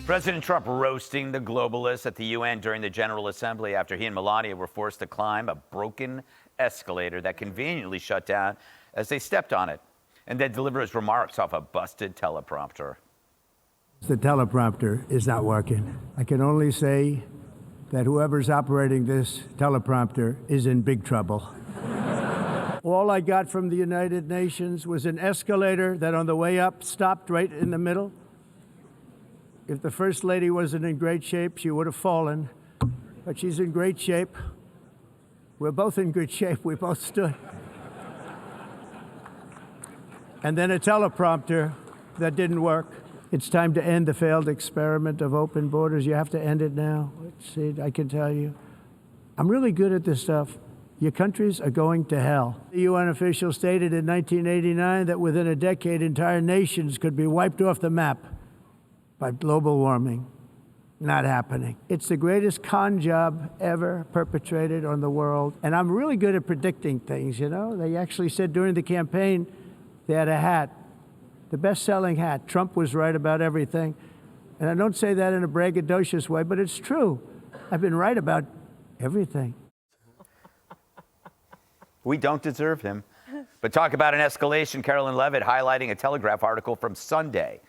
President Trump roasting the globalists at the UN during the General Assembly after he and Melania were forced to climb a broken escalator that conveniently shut down as they stepped on it, and then deliver his remarks off a busted teleprompter. The teleprompter is not working. I can only say that whoever's operating this teleprompter is in big trouble. All I got from the United Nations was an escalator that on the way up stopped right in the middle. If the First Lady wasn't in great shape, she would have fallen. But she's in great shape. We're both in good shape. We both stood. And then a teleprompter that didn't work. It's time to end the failed experiment of open borders. You have to end it now. See, I can tell you. I'm really good at this stuff. Your countries are going to hell. The UN official stated in 1989 that within a decade, entire nations could be wiped off the map by global warming. Not happening. It's the greatest con job ever perpetrated on the world. And I'm really good at predicting things, you know? They actually said during the campaign, they had a hat, the best-selling hat. Trump was right about everything. And I don't say that in a braggadocious way, but it's true. I've been right about everything. We don't deserve him. But talk about an escalation. Carolyn Levitt highlighting a Telegraph article from Sunday,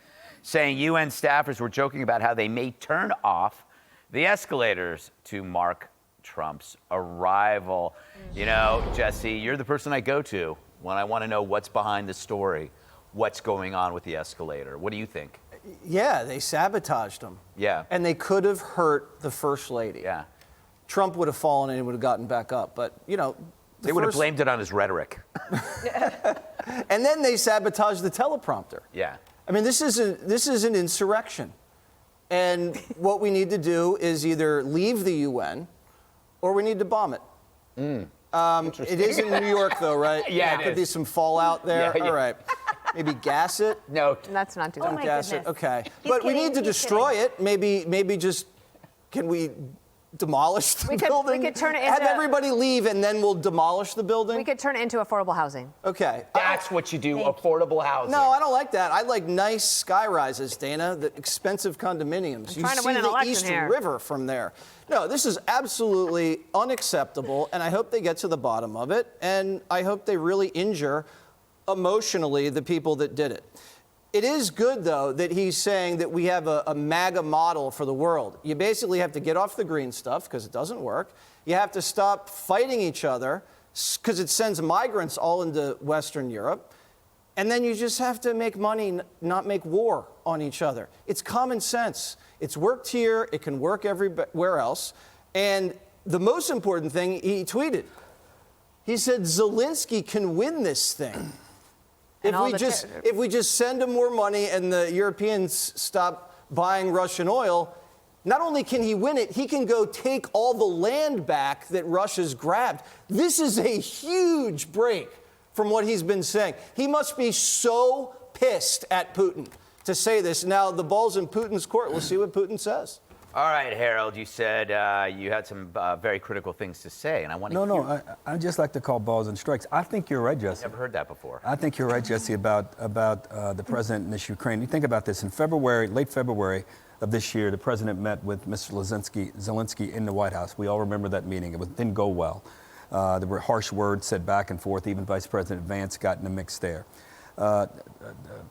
saying UN staffers were joking about how they may turn off the escalators to mark Trump's arrival. You know, Jesse, you're the person I go to when I want to know what's behind the story, what's going on with the escalator. What do you think? Yeah, they sabotaged them. Yeah. And they could have hurt the First Lady. Yeah. Trump would have fallen and he would have gotten back up. But, you know, they would have blamed it on his rhetoric. And then they sabotaged the teleprompter. Yeah. I mean, this is an insurrection. And what we need to do is either leave the UN or we need to bomb it. It is in New York, though, right? Yeah, there could be some fallout there. Yeah, yeah. All right. Maybe gas it? No. Let's not do Don't that. gas it. Okay. He's But we kidding, need to he's destroy kidding. it. Maybe just, can we demolish the building? We could turn it Have into- everybody leave and then we'll demolish the building? We could turn it into affordable housing. Okay. That's what you do, affordable housing. No, I don't like that. I like nice sky rises, Dana, the expensive condominiums. You trying to see win an the election East here. River from there. No, this is absolutely unacceptable, and I hope they get to the bottom of it, and I hope they really injure emotionally the people that did it. It is good, though, that he's saying that we have a MAGA model for the world. You basically have to get off the green stuff because it doesn't work. You have to stop fighting each other because it sends migrants all into Western Europe. And then you just have to make money, not make war on each other. It's common sense. It's worked here. It can work everywhere else. And the most important thing, he tweeted. He said Zelensky can win this thing. If we just send him more money and the Europeans stop buying Russian oil, not only can he win it, he can go take all the land back that Russia's grabbed. This is a huge break from what he's been saying. He must be so pissed at Putin to say this. Now, the ball's in Putin's court. We'll see what Putin says. All right, Harold, you said you had some very critical things to say, and I want to hear. No, I just like to call balls and strikes. I think you're right, Jesse. Never heard that before. I think you're right, Jesse, about the president in this Ukraine. You think about this. In February, late February of this year, the president met with Mr. Zelensky in the White House. We all remember that meeting. It didn't go well. There were harsh words said back and forth. Even Vice President Vance got in the mix there. A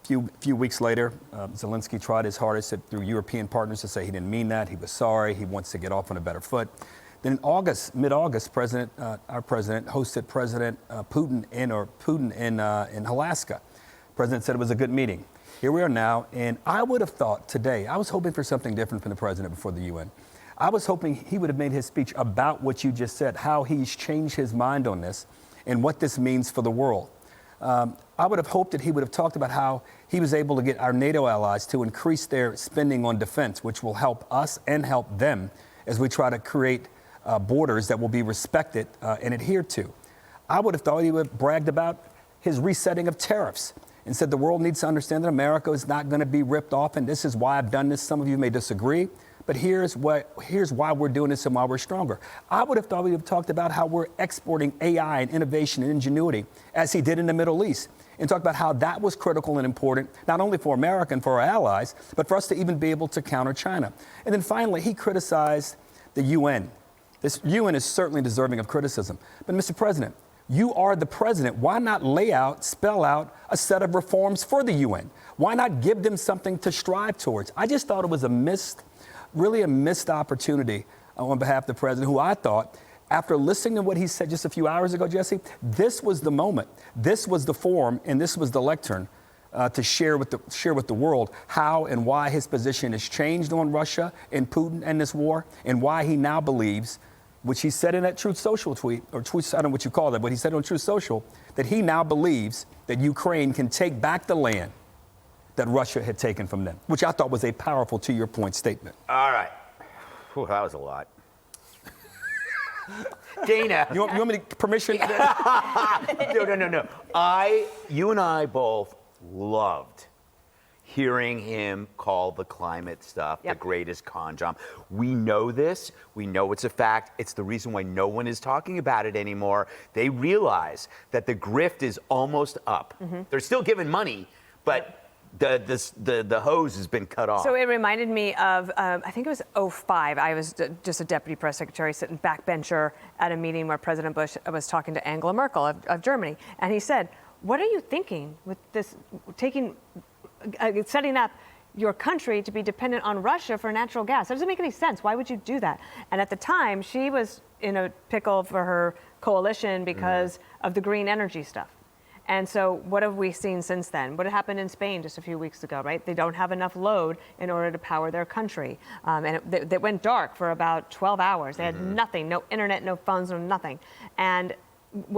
few weeks later, Zelensky tried his hardest through European partners to say he didn't mean that. He was sorry. He wants to get off on a better foot. Then in August, mid-August, our president hosted President Putin in Alaska. The president said it was a good meeting. Here we are now, and I would have thought today, I was hoping for something different from the president before the UN. I was hoping he would have made his speech about what you just said, how he's changed his mind on this and what this means for the world. I would have hoped that he would have talked about how he was able to get our NATO allies to increase their spending on defense, which will help us and help them as we try to create borders that will be respected and adhered to. I would have thought he would have bragged about his resetting of tariffs and said the world needs to understand that America is not going to be ripped off, and this is why I've done this. Some of you may disagree, but here's why we're doing this and why we're stronger. I would have thought we would have talked about how we're exporting AI and innovation and ingenuity, as he did in the Middle East, and talked about how that was critical and important, not only for America and for our allies, but for us to even be able to counter China. And then finally, he criticized the UN. This UN is certainly deserving of criticism. But Mr. President, you are the president. Why not spell out a set of reforms for the UN? Why not give them something to strive towards? I just thought it was really a missed opportunity on behalf of the president, who I thought, after listening to what he said just a few hours ago, Jesse, this was the moment, this was the forum, and this was the lectern to share with the world how and why his position has changed on Russia and Putin and this war, and why he now believes, which he said in that Truth Social tweet, or tweet, I don't know what you call that, but he said on Truth Social, that he now believes that Ukraine can take back the land that Russia had taken from them, which I thought was a powerful, to your point, statement. All right. Whew, that was a lot. Dana. You want me to permission? No. You and I both loved hearing him call the climate stuff the greatest con job. We know this. We know it's a fact. It's the reason why no one is talking about it anymore. They realize that the grift is almost up. They're still giving money, but the hose has been cut off. So it reminded me of, I think it was 2005. I was just a deputy press secretary sitting backbencher at a meeting where President Bush was talking to Angela Merkel of Germany. And he said, what are you thinking with this, setting up your country to be dependent on Russia for natural gas? That doesn't make any sense. Why would you do that? And at the time, she was in a pickle for her coalition because of the green energy stuff. And so what have we seen since then? What happened in Spain just a few weeks ago, right? They don't have enough load in order to power their country. And it went dark for about 12 hours. They had nothing, no internet, no phones, no nothing. And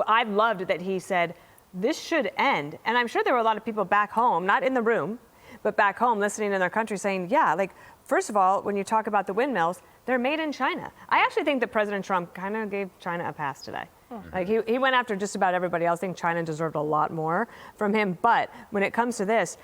I loved that he said, this should end. And I'm sure there were a lot of people back home, not in the room, but back home listening in their country saying, yeah, like, first of all, when you talk about the windmills, they're made in China. I actually think that President Trump kind of gave China a pass today. Like he went after just about everybody else. I think China deserved a lot more from him. But when it comes to this,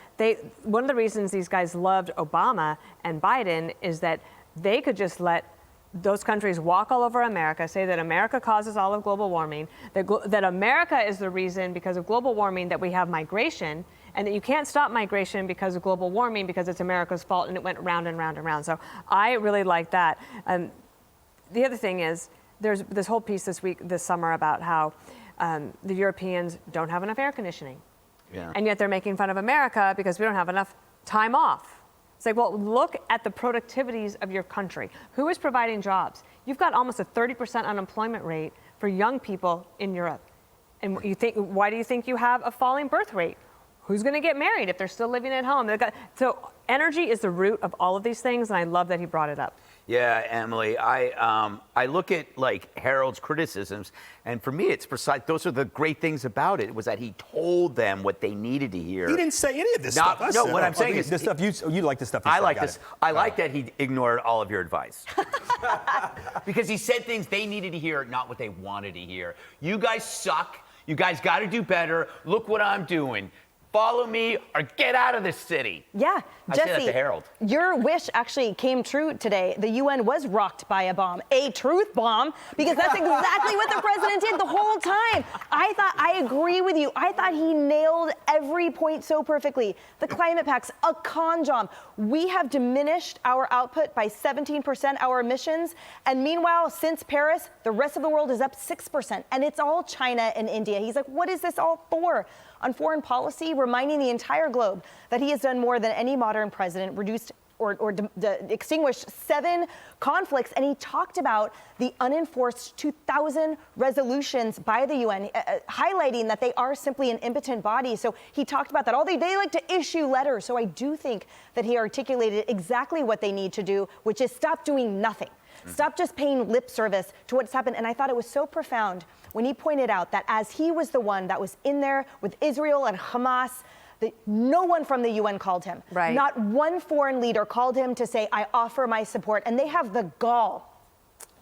one of the reasons these guys loved Obama and Biden is that they could just let those countries walk all over America, say that America causes all of global warming, that America is the reason because of global warming that we have migration, and that you can't stop migration because of global warming because it's America's fault and it went round and round and round. So I really like that. The other thing is, there's this whole piece this summer about how the Europeans don't have enough air conditioning. And yet they're making fun of America because we don't have enough time off. It's like, well, look at the productivities of your country. Who is providing jobs? You've got almost a 30% unemployment rate for young people in Europe. And why do you think you have a falling birth rate? Who's going to get married if they're still living at home? So energy is the root of all of these things, and I love that he brought it up. Yeah, Emily, I look at like Harold's criticisms, and for me, it's precise. Those are the great things about it, was that he told them what they needed to hear. He didn't say any of this stuff. No, what I'm saying is this stuff. You like the stuff. I like this. I like that he ignored all of your advice because he said things they needed to hear, not what they wanted to hear. You guys suck. You guys got to do better. Look what I'm doing. Follow me or get out of this city. Yeah, I Jesse, say that to Harold. Your wish actually came true today. The UN was rocked by a bomb, a truth bomb, because that's exactly what the president did the whole time. I agree with you. I thought he nailed every point so perfectly. The climate pact's a con job. We have diminished our output by 17%, our emissions. And meanwhile, since Paris, the rest of the world is up 6%. And it's all China and India. He's like, what is this all for? On foreign policy, reminding the entire globe that he has done more than any modern president, reduced or extinguished 7 conflicts. And he talked about the unenforced 2,000 resolutions by the UN, highlighting that they are simply an impotent body. So he talked about that. They like to issue letters. So I do think that he articulated exactly what they need to do, which is stop doing nothing. Stop just paying lip service to what's happened. And I thought it was so profound when he pointed out that as he was the one that was in there with Israel and Hamas, that no one from the UN called him. Right. Not one foreign leader called him to say, I offer my support. And they have the gall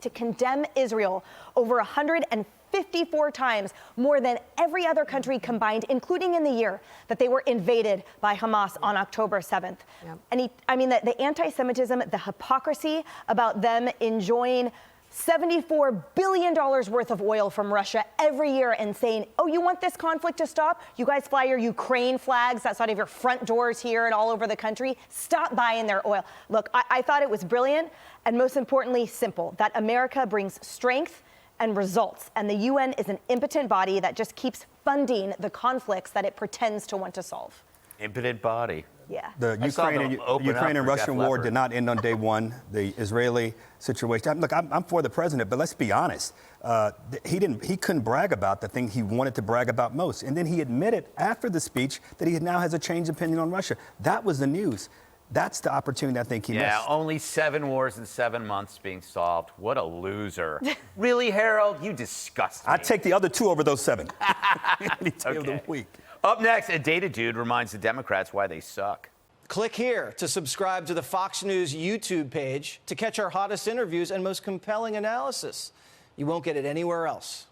to condemn Israel over 154 times, more than every other country combined, including in the year that they were invaded by Hamas on October 7th. Yep. And the anti-Semitism, the hypocrisy about them enjoying $74 billion worth of oil from Russia every year and saying, oh, you want this conflict to stop? You guys fly your Ukraine flags outside of your front doors here and all over the country. Stop buying their oil. Look, I thought it was brilliant and most importantly, simple, that America brings strength and results. And the UN is an impotent body that just keeps funding the conflicts that it pretends to want to solve. Impotent body. Yeah. The I saw them open up Ukraine and for Russian Def war Leppard. did not end on day one. The Israeli situation. Look, I'm for the president, but let's be honest. He couldn't brag about the thing he wanted to brag about most, and then he admitted after the speech that he now has a changed opinion on Russia. That was the news. That's the opportunity I think he missed. Yeah, only 7 wars in 7 months being solved. What a loser. Really, Harold? You disgust me. I'd take the other 2 over those 7. Any day of the Okay. week. Up next, a data dude reminds the Democrats why they suck. Click here to subscribe to the Fox News YouTube page to catch our hottest interviews and most compelling analysis. You won't get it anywhere else.